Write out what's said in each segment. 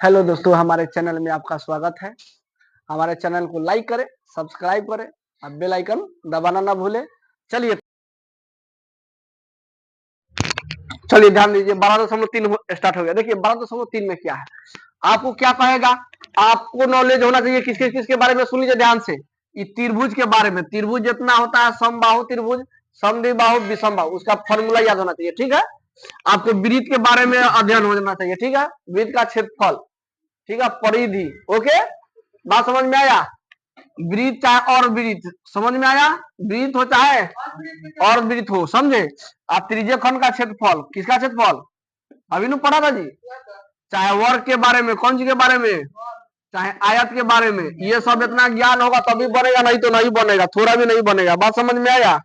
Hello दोस्तों, हमारे channel में आपका स्वागत है। हमारे चैनल को लाइक करें, सब्सक्राइब करें और बेल आइकन दबाना ना भूलें। चलिए चलिए ध्यान दीजिए, 12.3 स्टार्ट हो गया। देखिए 12.3 में क्या है, आपको क्या कहेगा, आपको नॉलेज होना चाहिए किसके किसके बारे में। सुन लीजिए ध्यान से, ये त्रिभुज के बारे में। त्रिभुज जितना होता है, समबाहु त्रिभुज, समद्विबाहु, विषमबाहु, उसका फॉर्मूला याद होना चाहिए। ठीक है, आपको वृत्त के बारे में अध्ययन होना चाहिए। ठीक है, वृत्त का क्षेत्रफल, ठीक है, परिधि। ओके, बात समझ में आया। वृत्त चाहे और वृत्त, समझ में आया। वृत्त हो चाहे और वृत्त हो, समझे आप। त्रिज्य खंड का क्षेत्रफल, किसका क्षेत्रफल अभी नु पढ़ा था जी। चाहे वर्ग के बारे में, कौन सी के बारे में, चाहे आयत के बारे में, ये सब इतना ज्ञान होगा तभी बनेगा, नहीं तो नहीं बनेगा, थोड़ा भी नहीं बनेगा। बात समझ में आया।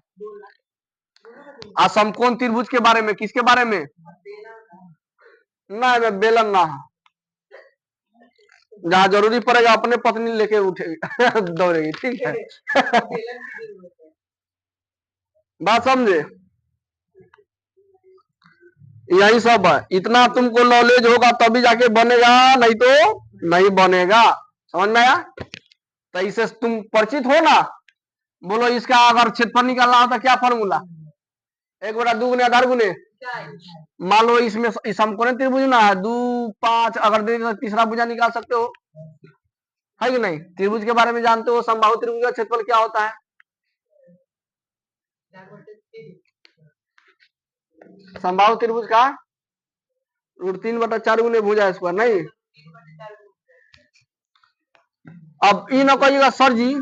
समकोण त्रिभुज के बारे में, किसके बारे में, ना बेलन ना, जहाँ जरूरी पड़ेगा अपने पत्नी लेके उठेगी दौड़ेगी। ठीक है बात समझे, यही सब है। इतना तुमको नॉलेज होगा तभी जाके बनेगा, नहीं तो नहीं बनेगा। समझ में आया। तो इसे तुम परिचित हो ना। बोलो, इसका अगर क्षेत्रफल निकालना हो तो क्या फॉर्मूला, 1/2 आधार गुने। मान लो इसमें समकोण त्रिभुज ना है, 2 5 अगर दे तो तीसरा भुजा निकाल सकते हो, है कि नहीं। त्रिभुज के बारे में जानते हो, समबाहु त्रिभुज का क्षेत्रफल क्या होता है। समबाहु त्रिभुज का √3/4 गुने भुजा स्क्वायर, नहीं। अब ये ना कहिएगा सर जी,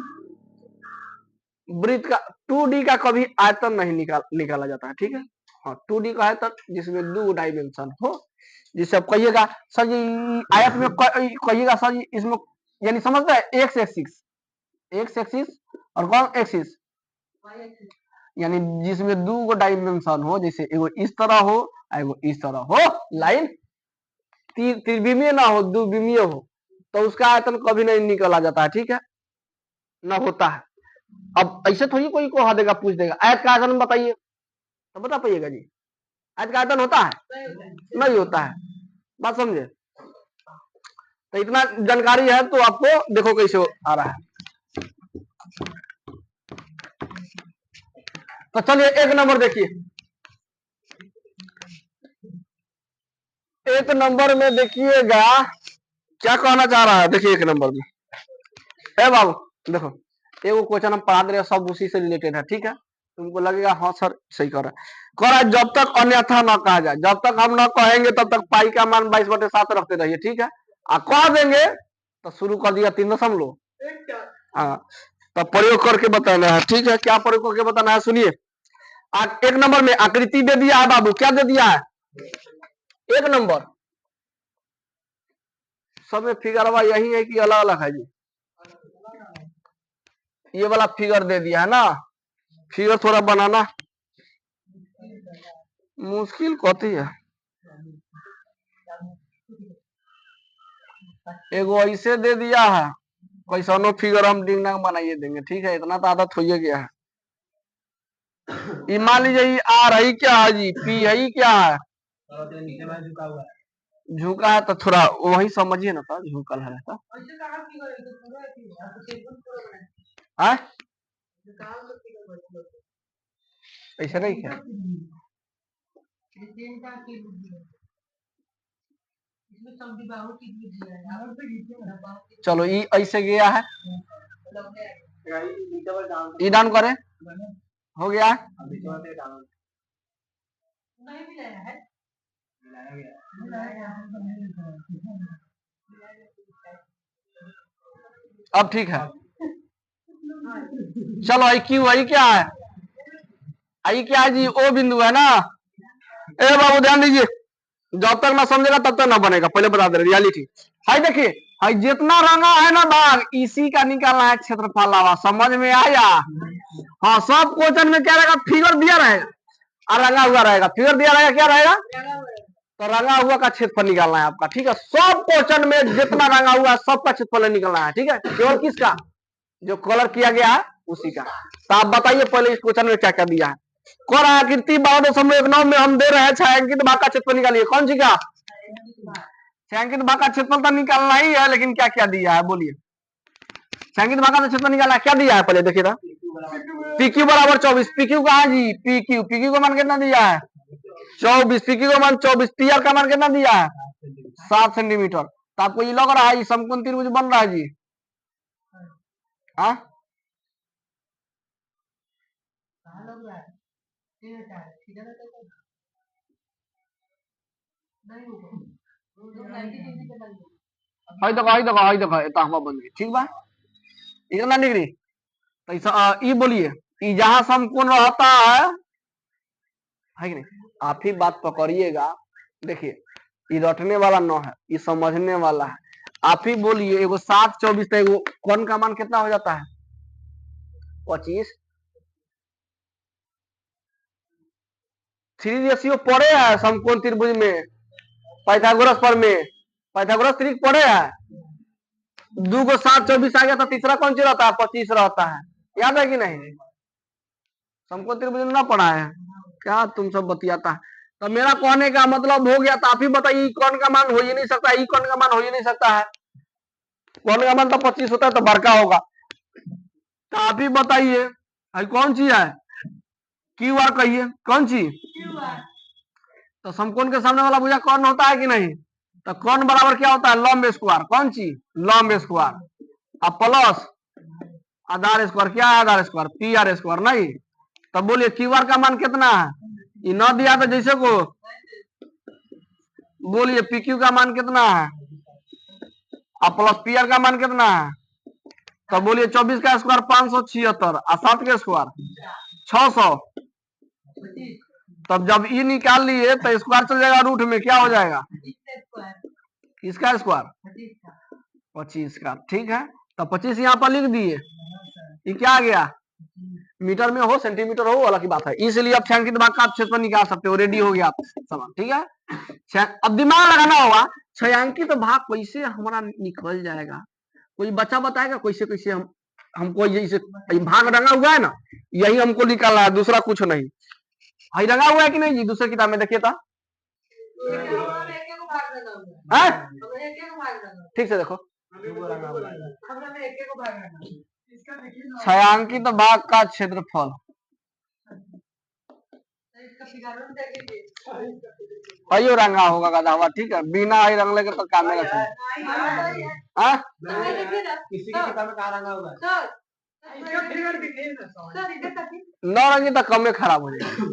वृत्त का 2D का कभी आयतन नहीं निकाला जाता है। ठीक है, हाँ 2D का आयतन जिसमें 2 डायमेंशन हो, जिसे आप कहिएगा सर जी आयत में, कहिएगा सर जी इसमें, यानी समझते हैं एक्स एक्सिस और कौन एक्सिस, यानी जिसमें 2 डायमेंशन हो, जैसे एगो इस तरह हो, एगो इस तरह हो, लाइन त्रिविमीय ना हो, द्विविमीय हो, तो उसका आयतन कभी नहीं निकाला जाता है। ठीक है, ना होता है। अब ऐसे थोड़ी कोई को हाँ देगा, पूछ देगा आयत का आयतन बताइए, तो बता पाइएगा जी आयत का आयतन होता है, नहीं होता है। बात समझे। तो इतना जानकारी है तो आपको देखो कैसे आ रहा है। तो चलिए 1 नंबर देखिए, 1 नंबर में देखिएगा क्या कहना चाह रहा है। देखिए 1 नंबर में, ए बाबू देखो, एगो क्वेश्चन हम पढ़ा दे रहे हैं, सब उसी से रिलेटेड है। ठीक है, तुमको लगेगा हाँ सर सही कर रहा है। जब तक अन्यथा न कहा जाए, जब तक हम न कहेंगे तब तक पाई का मान 22/7 रखते रहिए। ठीक है, कह देंगे तो शुरू कर दिया 3 हाँ, तो प्रयोग करके बताना है। ठीक है, क्या प्रयोग करके बताना है सुनिए। 1 नंबर में आकृति दे दिया है बाबू, क्या दे दिया है 1 नंबर। सब में फिगर यही है कि अलग अलग है जी। ये वाला फिगर दे दिया है ना, फिगर थोड़ा बनाना मुश्किल कहती है। एगो ऐसे दे दिया है, कैसनो फिगर हम डिंग डांग बनाइए देंगे। ठीक है, इतना तो आदत हो गया है। मान लीजिए ये आर है क्या है जी, पी है क्या है, झुका है तो थोड़ा वही समझिए ना, था झुकल है तो ऐसा नहीं क्या। चलो ये ऐसे गया है, ये डाउन करे, हो गया। अब ठीक है, चलो आई क्यू आई क्या है, आई क्या है जी, ओ बिंदु है ना। ए बाबू ध्यान दीजिए, जब तक ना समझेगा तब तक ना बनेगा, पहले बता दे रियलिटी। हाई देखिए, हाई जितना रंगा है ना भाग, इसी का निकालना है क्षेत्रफल। समझ में आया। हाँ, सब क्वेश्चन में क्या रहेगा, फिगर दिया रहेगा और रंगा हुआ रहेगा। फिगर दिया रहेगा, क्या रहेगा, तो रंगा हुआ का क्षेत्रफल निकालना है आपका। ठीक है, सब क्वेश्चन में जितना रंगा हुआ सबका क्षेत्रफल निकालना है। ठीक है, केवल किसका, जो कलर किया गया है उसी का। तो आप बताइए पहले इस क्वेश्चन में क्या क्या दिया है। कौन आकृति 12.19 में हम दे रहे हैं छायांकित भाग का क्षेत्रफल निकालिए। कौन सी का, छायांकित भाग का क्षेत्रफल तो निकालना ही है, लेकिन क्या क्या दिया है बोलिए। छायांकित भाग का तो क्षेत्रफल निकालना है, क्या दिया है पहले देखिए। पी क्यू बराबर 24, पी क्यू कहा जी, पी क्यू का मान कितना दिया है 24, पी क्यू का मान 24, पी आर का मान कितना दिया है 7 सेंटीमीटर। तो आपको ये लग रहा है समकोण त्रिभुज बन रहा है जी। हाँ देखो बन गई ठीक बा, इतना डिग्री। तो ये बोलिए ये जहां समकोण रहता है कि नहीं, आप ही बात पकड़िएगा। देखिए ये रटने वाला न है, ये समझने वाला है। आप ही बोलिए एगो 7 24 तो एगो कोण का मान कितना हो जाता है 25। 3 रेशियो पड़े है समकोण त्रिभुज में, पाइथागोरस पर में, पाइथागोरस त्रिक पड़े है। 2 को 7 24 आ गया तो तीसरा कौन सी रहता है 25 रहता है, याद है कि नहीं। समकोण त्रिभुज ना पढ़ा है क्या तुम सब बतियाता है। तो मेरा कहने का मतलब हो गया। तो आप ही बताइए कौन का मान हो ही नहीं सकता, ई कौन का मान हो ही नहीं सकता है। कौन का मान तो 25 होता है तो बड़का होगा। तो आप ही बताइए कौन सी है क्यू आर, कहिए कौन सी। तो समकोण के सामने वाला भुजा कौन होता है कि नहीं। तो कौन बराबर क्या होता है लंब स्क्वायर, कौन सी लंब स्क्वायर। अब प्लस आधार स्क्वायर, क्या है आधार स्क्वायर पी आर स्क्वायर नहीं। तब बोलिए क्यू आर का मान कितना है, ये न दिया तो जैसे को बोलिए पी क्यू का मान कितना है और प्लस पी आर का मान कितना है। तो बोलिए 24 का स्क्वायर 576 और 7 का स्क्वायर 600। तब जब ई निकाल लिए तो स्क्वायर चल जाएगा रूट में, क्या हो जाएगा इसका स्क्वायर 25 का, ठीक है। तो 25 यहाँ पर लिख दिए, ये क्या आ गया मीटर में हो सेंटीमीटर हो अलग की बात है। इसलिए अब छायांकित भाग का आप क्षेत्रफल निकाल सकते हो, रेडी हो गया आप सवाल, ठीक है। अब दिमाग लगाना होगा छायांकित भाग कैसे हमारा निकल जाएगा। कोई बच्चा बताएगा कैसे कैसे हमको जैसे भाग रंगा हुआ है ना, यही हमको निकालना है, दूसरा कुछ नहीं। भाई रंगा हुआ है कि नहीं जी, दूसरे किताब में देखिए था ठीक से देखो। छायांकित भाग का क्षेत्रफल अयो रंगा होगा गधा हुआ, ठीक है। बिना आई रंग लेकर तो काम नहीं न रंगी तो कम में खराब हो जाएगा।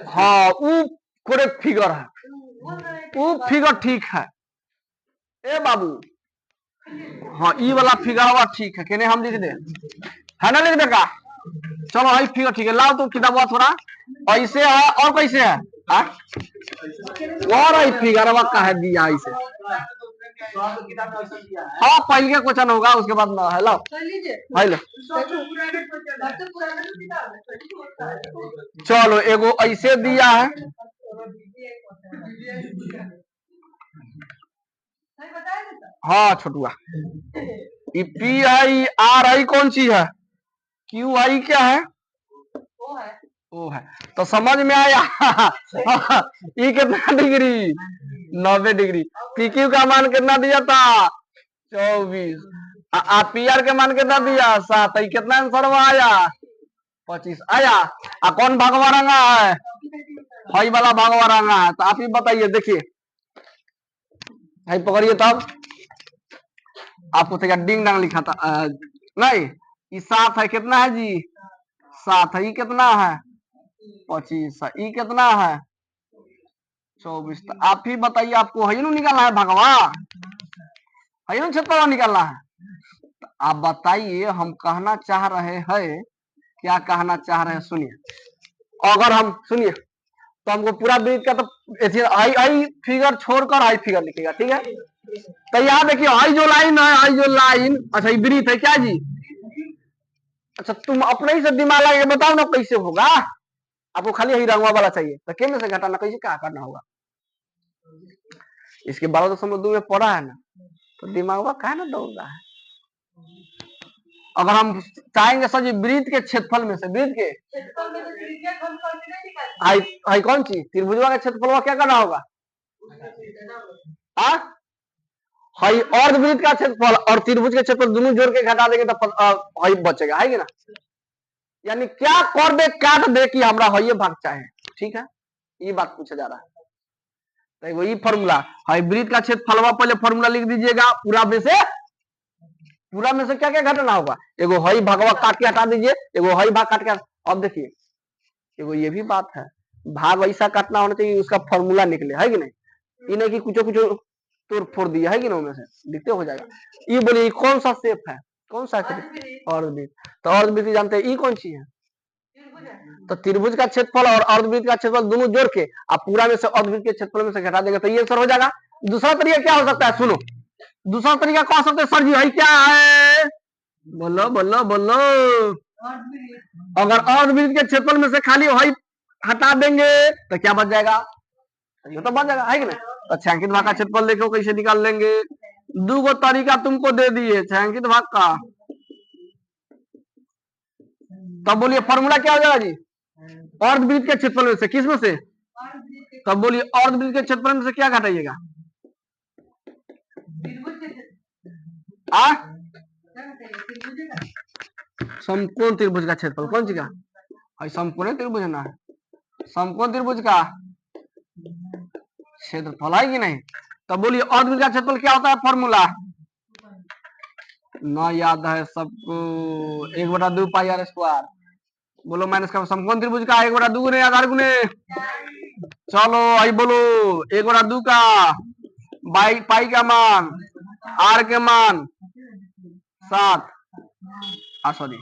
हाँ वो करेक्ट फिगर है, वो फिगर ठीक है ए बाबू। हाँ ई वाला फिगर हुआ ठीक है, कहने हम लिख दे है ना, लिख दे का। चलो हाई फिगर ठीक है, लाओ तुम किताब थोड़ा ऐसे है और कैसे है और आई फिगर का है दिया ऐसे। हाँ पहले का क्वेश्चन होगा उसके बाद ना है। लो हेलो चलो एगो ऐसे दिया है, हाँ छोटुआ पी आई आर आई कौन सी है, क्यू आई क्या है ओ है। तो समझ में आया ये कितना डिग्री 90 डिग्री। पी क्यू का मान कितना दिया था 24, पी आर के मान कितना दिया 7, कितना आंसर आया 25 आया। कौन भागवा रंगा है हई वाला भागवा रंगा है। तो आप ही बताइए, देखिए भाई पकड़िए तब आपको डिंग डांग लिखा था नहीं, ये 7 है कितना है जी 7 है, ये कितना है 25 है, ये कितना है 24। तो आप ही बताइए आपको है ना निकालना है भगवा है ना क्षेत्रफल निकालना है। तो आप बताइए हम कहना चाह रहे हैं क्या कहना चाह रहे हैं, सुनिए। अगर हम सुनिए तो हमको पूरा वृत्त का तो आई फिगर छोड़कर आई फिगर लिखेगा, ठीक है। तो यहाँ देखिए आई जो लाइन है, आई जो लाइन अच्छा ये वृत्त है क्या जी। अच्छा तुम अपने ही से दिमाग लगा के बताओ ना कैसे होगा, आपको खाली यही रंगवा वाला चाहिए तो केंद्र से घटाना कैसे क्या करना होगा। इसके 12.2 में पढ़ा है ना, तो दिमाग का है ना दौड़ रहा है। अगर हम चाहेंगे सर जी वृत्त के क्षेत्रफल में से, वृत्त के आई कौन सी त्रिभुजवा के क्षेत्रफल क्या करना होगा हाई अर्धवृत्त का क्षेत्रफल और त्रिभुज के क्षेत्रफल दोनों जोड़ के घटा देंगे तो हाई बचेगा, है कि ना। यानी क्या कर दे काट दे कि हमरा हाई भाग चाहे, ठीक है, ये बात पूछा जा रहा है। तो वही फॉर्मूला हाइब्रिड का क्षेत्रफल, पहले फॉर्मूला लिख दीजिएगा। पूरा में से क्या क्या घटाना होगा, एगो हाई भागवा काट के हटा दीजिए, एगो हाई भाग काट के। अब देखिए एगो ये भी बात है, भाग ऐसा काटना होना चाहिए उसका फॉर्मूला निकले, है कि नहीं, ये नहीं कि कुछ तोड़ फोड़ दिया, है कि ना, उनमें से दिखते हो जाएगा। ये बोलिए कौन सा शेप है, कौन सा अर्धवृत्त, तो अर्धवृत्त जानते हैं ये कौन सी है, तो त्रिभुज का क्षेत्रफल और अर्धवृत्त का क्षेत्रफल दोनों जोड़ के आप पूरा में से अर्धवृत्त के क्षेत्रफल में से घटा देंगे तो ये आंसर हो जाएगा। दूसरा तरीका क्या हो सकता है, सुनो, दूसरा तरीका कह सकते हैं सर जी भाई क्या है, बोलो बोलो बोलो। अगर अर्धवृत्त के क्षेत्रफल में से खाली हाई हटा देंगे तो क्या बच जाएगा, ये तो बच जाएगा, है कि नहीं। तो छायांकित भाग का क्षेत्रफल देखो कैसे निकाल लेंगे, दो गो तरीका तुमको दे दिए छायांकित भाग का। तब बोलिए फॉर्मूला क्या हो जाएगा जी, अर्धवृत्त के क्षेत्रफल में से, किस में से, तब बोलिए अर्धवृत्त के क्षेत्रफल में से क्या घटाइएगा, समकोण त्रिभुज का क्षेत्रफल, कौन सी का, समकोण त्रिभुज ना, समकोण त्रिभुज का क्षेत्रफल है कि नहीं। तब बोलिए अर्धवृत्त का क्षेत्रफल क्या होता है, फॉर्मूला न याद है सबको, 1/2 पाई आर स्क्वायर, बोलो माइनस का समकोण त्रिभुज का 1/2 गुने आधार गुने, चलो आई बोलो 1/2 का पाई का मान, आर के मान 7, सॉरी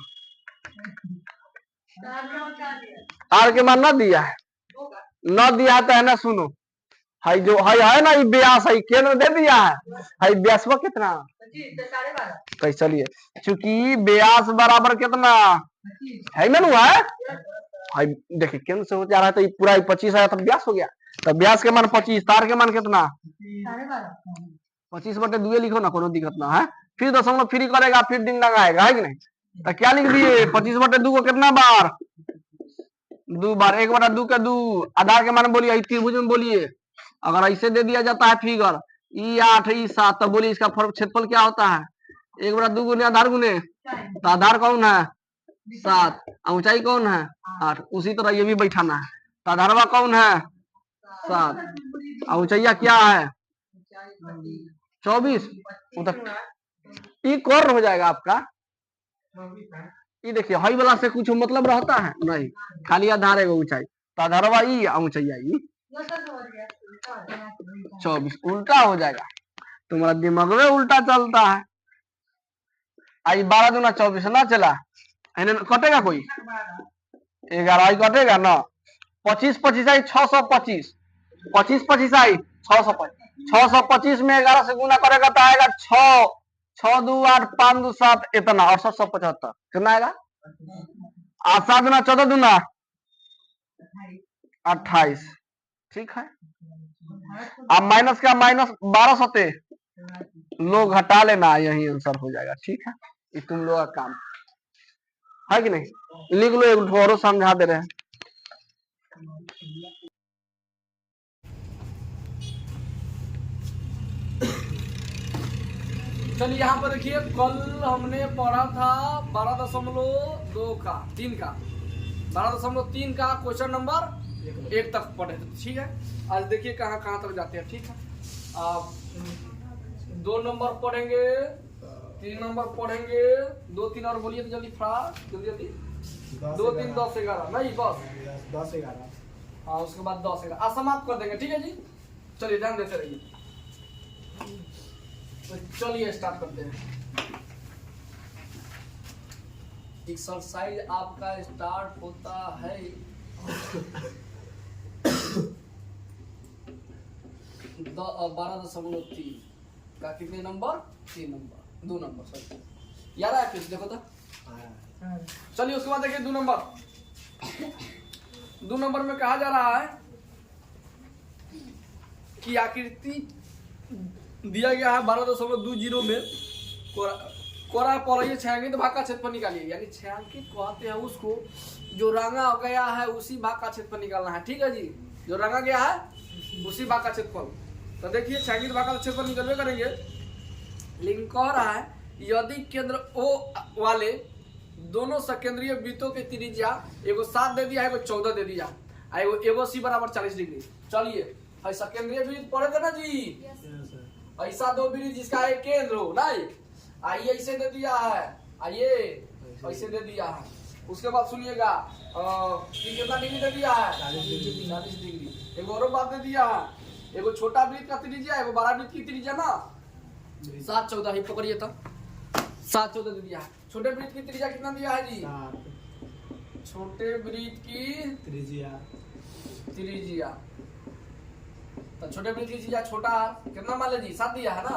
आर के मान न दिया है, न दिया तो है ना, सुनो हाई जो हाई है ना, ये व्यास है केंद्र दे दिया है व्यास कितना, तो चलिए चूंकि व्यास बराबर कितना है ना, है देखिए केंद्र से हो जा रहा है तो ये पूरा 25 आया, तब व्यास हो गया, तब व्यास के मान 25, तार के मान कितना 25/2 लिखो ना, कोनो दिक्कत ना है, फिर दशमलव फ्री करेगा, फिर दिन लगाएगा, है कि नहीं। तो क्या लिख दिए 25/2 को कितना बार, 2 बार, 1/2 का 2, आधार के मान बोलिए त्रिभुज में बोलिए, अगर ऐसे दे दिया जाता है फिगर ई 8 ई 7, तब बोलिए इसका क्षेत्रफल क्या होता है 1/2 गुने आधार गुने, तो आधार कौन है 7, ऊंचाई कौन है 8, उसी तरह ये भी बैठाना है, तो आधारवा कौन है 7, ऊंचाइया क्या है 24, ये कौन हो जाएगा आपका, ये देखिए हाई वाला से कुछ मतलब रहता है नहीं, खाली आधार है ऊंचाई, तो आधारवा ई ऊंचाइया ई 24, उल्टा हो जाएगा, तुम्हारा दिमाग में उल्टा चलता है। आई 12 दूना 24 ना चला, कटेगा कोई 11 कटेगा ना, 25 आई 625, 25 आई 625 में 11 से गुना करेगा तो आएगा 6 2 8 5 2 7 इतना, और 775 कितना आएगा, 7 दूना 14 दूना 28, ठीक है। अब माइनस का माइनस 12 सते लोग हटा लेना, यही आंसर हो जाएगा, ठीक है, ये तुम लोग का काम है कि नहीं, लिख लो, एक और समझा दे रहे हैं। चलिए यहाँ पर देखिए, कल हमने पढ़ा था 12.2 का 3 का 12.3 का क्वेश्चन नंबर 1 तक पढ़े थे, ठीक है। आज देखिए कहाँ कहाँ तक जाते हैं, ठीक है। आप 2 नंबर पढ़ेंगे, 3 नंबर पढ़ेंगे, 2 3 और बोलिए तो जल्दी जल्दी 2 3 10 11 नहीं बस 10 11, हाँ उसके बाद 10 11 समाप्त कर देंगे, ठीक है जी। चलिए ध्यान देते रहिए, तो चलिए स्टार्ट करते हैं। एक्सरसाइज आपका स्टार्ट होता है 12.3 का कितने नंबर 3 नंबर 2 नंबर सॉरी, याद आया फिर देखो तो। चलिए उसके बाद देखिए 2 नंबर में कहा जा रहा है कि आकृति दिया गया है 12.20 में कोरा पर छायांकित भाग का क्षेत्रफल निकालिए, यानी छायांकित कहते हैं उसको जो रंगा गया है उसी भाग का क्षेत्रफल निकालना है, ठीक है जी, जो रंगा गया है उसी भाग का क्षेत्रफल। तो देखिए छायांकित भाग का तो क्षेत्रफल निकलवे करेंगे, लेकिन कह रहा है यदि केंद्र O वाले दोनों सकेंद्रीय वृत्तों की त्रिज्या एगो 7 दे दिया है, एगो 14 दे दिया, एगो C बराबर 40 डिग्री। चलिए सकेंद्रीय वृत्त पढ़े थे ना जी, ऐसा दो वृत्त जिसका एक केंद्र हो, नहीं आइए ऐसे दे दिया है, आइए ऐसे दे दिया है। उसके बाद सुनिएगा कितना डिग्री दे दिया है, 40 डिग्री। एगो और बात दे दिया है, एगो छोटा वृत्त का त्रिज्या, एगो बड़ा वृत्त की त्रिज्या ना 7 14 ही पकड़िए तो 7 14 दे दिया है। छोटे वृत्त की त्रिज्या कितना दिया है जी, छोटे वृत्त की त्रिज्या, तो छोटे वृत्त की त्रिज्या छोटा कितना मान लीजिए 7 दिया है ना,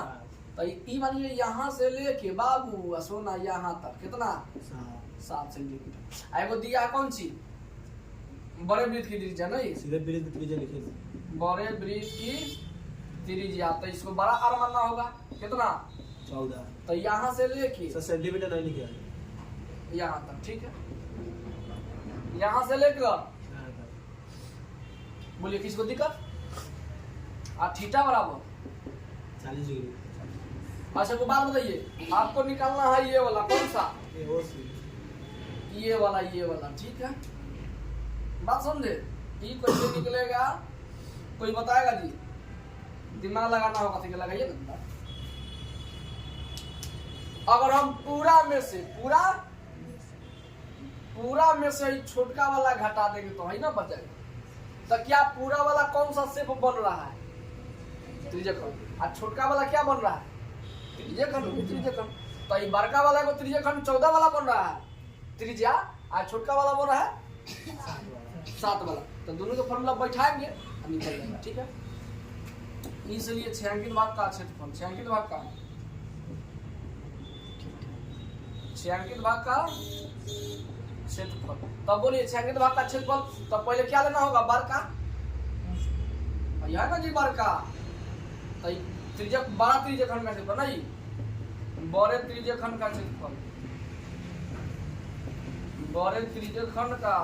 तो ई मानिए यहाँ से लेके बाबू सोना यहाँ तक कितना 7 सेंटीमीटर। एगो दिया कौन सी, बड़े वृत्त की त्रिज्या, नहीं सीधे वृत्त की त्रिज्या लिखिए, बड़े वृत्त की त्रिज्या, तो इसको बड़ा आर मानना होगा कितना 14, तो यहाँ से लेके सेंटीमीटर नहीं लिखा यहाँ तक, ठीक है, यहाँ से लेकर बोलिए किसको दिक्कत, और थीटा बराबर 40 डिग्री। अच्छा वो बात बताइए, आपको निकालना है ये वाला कौन सा, ये वाला, ठीक है, बात समझे। ये कैसे निकलेगा कोई बताएगा जी, दिमाग लगाना होगा, ठीक है लगाइए ना। अगर हम पूरा में से छोटका वाला घटा देंगे तो है ना बचेगा, तो क्या पूरा वाला कौन सा शेप बन रहा है, त्रिज्याखंड, और छोटका वाला क्या बन रहा है, त्रिज्याखंड। तो ये बड़का वाला को त्रिज्याखंड 14 वाला बन रहा है त्रिज्या, और छोटका वाला बन रहा है 7 वाला, तो दोनों का फॉर्मूला बैठाएंगे और निकल जाएगा, ठीक है। इसलिए छायांकित भाग का क्षेत्रफल, छायांकित भाग का क्षेत्रफल, तब बोलिए छायांकित भाग का क्षेत्रफल, तब पहले क्या लेना होगा, बड़का, यह है ना जी बड़का, तो त्रिज्या बड़ा त्रिज्याखंड का क्षेत्रफल, नहीं बड़े त्रिज्याखंड का क्षेत्रफल, बड़े त्रिज्याखंड का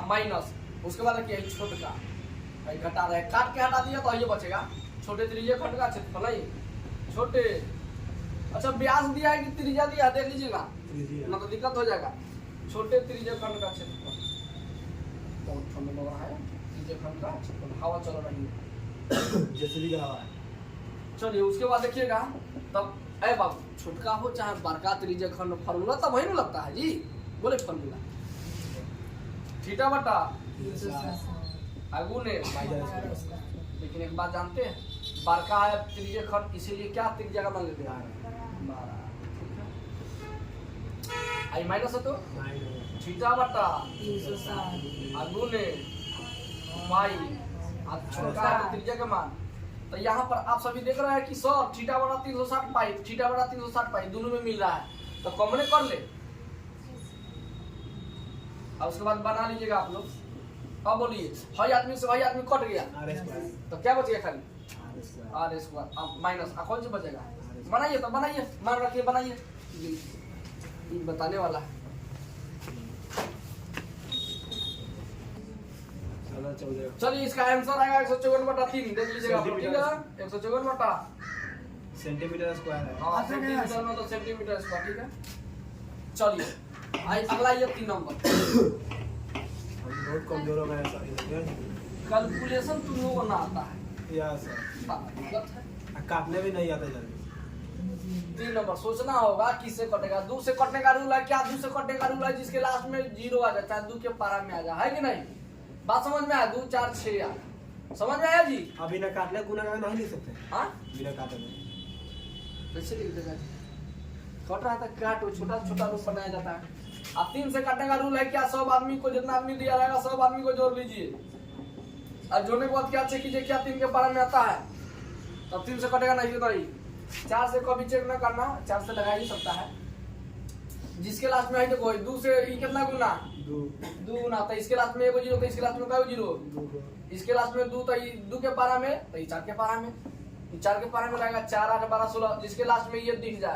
माइनस, उसके बाद क्या है छोटका, घटा रहे काट के हटा दिया तो ये बचेगा छोटे त्रिज्याखंड का क्षेत्रफल, नहीं छोटे। अच्छा व्यास दिया है कि त्रिज्या दिया है, देख लीजिएगा ना तो दिक्कत हो जाएगा। छोटे त्रिज्याखंड का क्षेत्रफल, बहुत ठंड लग रहा है, त्रिज्याखंड का क्षेत्रफल, हवा चल रही है जैसे भी हवा है। चलिए उसके बाद देखिएगा, तब ए बाबू छोटका हो चाहे बड़का त्रिज्याखंड, फार्मूला तब वही लगता है जी, बोले फार्मूला थीटा बटा आगुने, लेकिन एक बात जानते हैं, बड़का है त्रिज्याखंड, इसीलिए क्या त्रिज्या का मान लेते हैं 12, आई माइनस है तो थीटा बटा आगुने पाई, छोटा है त्रिज्या का मान। तो यहाँ पर आप सभी देख रहे हैं कि सर थीटा बटा 360 पाई, थीटा बटा 360 पाई दोनों में मिल रहा है, तो कॉमन कर ले, और उसके बाद बना लीजिएगा आप लोग। अब बोलिए भाई आदमी से भाई आदमी कट गया, तो क्या बचेगा खाली आर स्क्वायर, अब माइनस कौन से बचेगा, बनाइए तो बनाइए, मान रखिए बनाइए, ये बताने वाला है। चलिए इसका आंसर आएगा 154/3, देख लीजिएगा, ठीक है 154 सेंटीमीटर स्क्वायर है, हाँ सेंटीमीटर में तो सेंटीमीटर स्क्वायर, ठीक है। चलिए आई अगला ये 3 नंबर, बहुत कमजोर हो गया सर, कैलकुलेशन तुम लोगों को ना आता है, या सर दिक्कत है, काटने भी नहीं आता जल्दी। 3 नंबर सोचना होगा किससे कटेगा, 2 से कटने का रूल है, क्या 2 से कटने का रूल है जिसके लास्ट में 0 आ जाता है, 2 के पारा में आ जाए, है कि नहीं, बात समझ में आया, 2 4 6 आ, समझ में आया जी। अभी ना काटने गुना का नहीं लिख सकते, हाँ बिना काटे में कैसे लिख देगा, कट रहा था काट, छोटा छोटा रूप बनाया जाता है। अब 3 से काटने का रूल है क्या, सब आदमी को जितना आदमी दिया रहेगा सब आदमी को जोड़ लीजिए, और जोड़ने के बाद क्या चेक कीजिए क्या 3 के पारा में आता है, तब 3 से कटेगा नहीं तो नहीं, 4 से कभी चेक ना करना, 4 से लगा ही सकता है, जिसके लास्ट में है देखो 2 से ये कितना गुना 2 गुना, तो इसके लास्ट में 1 0, तो इसके लास्ट में क्या 0, इसके लास्ट में 2, तो 2 के पारा में, तो 4 के पारा में, 4 के पारा में रहेगा 4 8 12 16, जिसके लास्ट में ये दिख जाए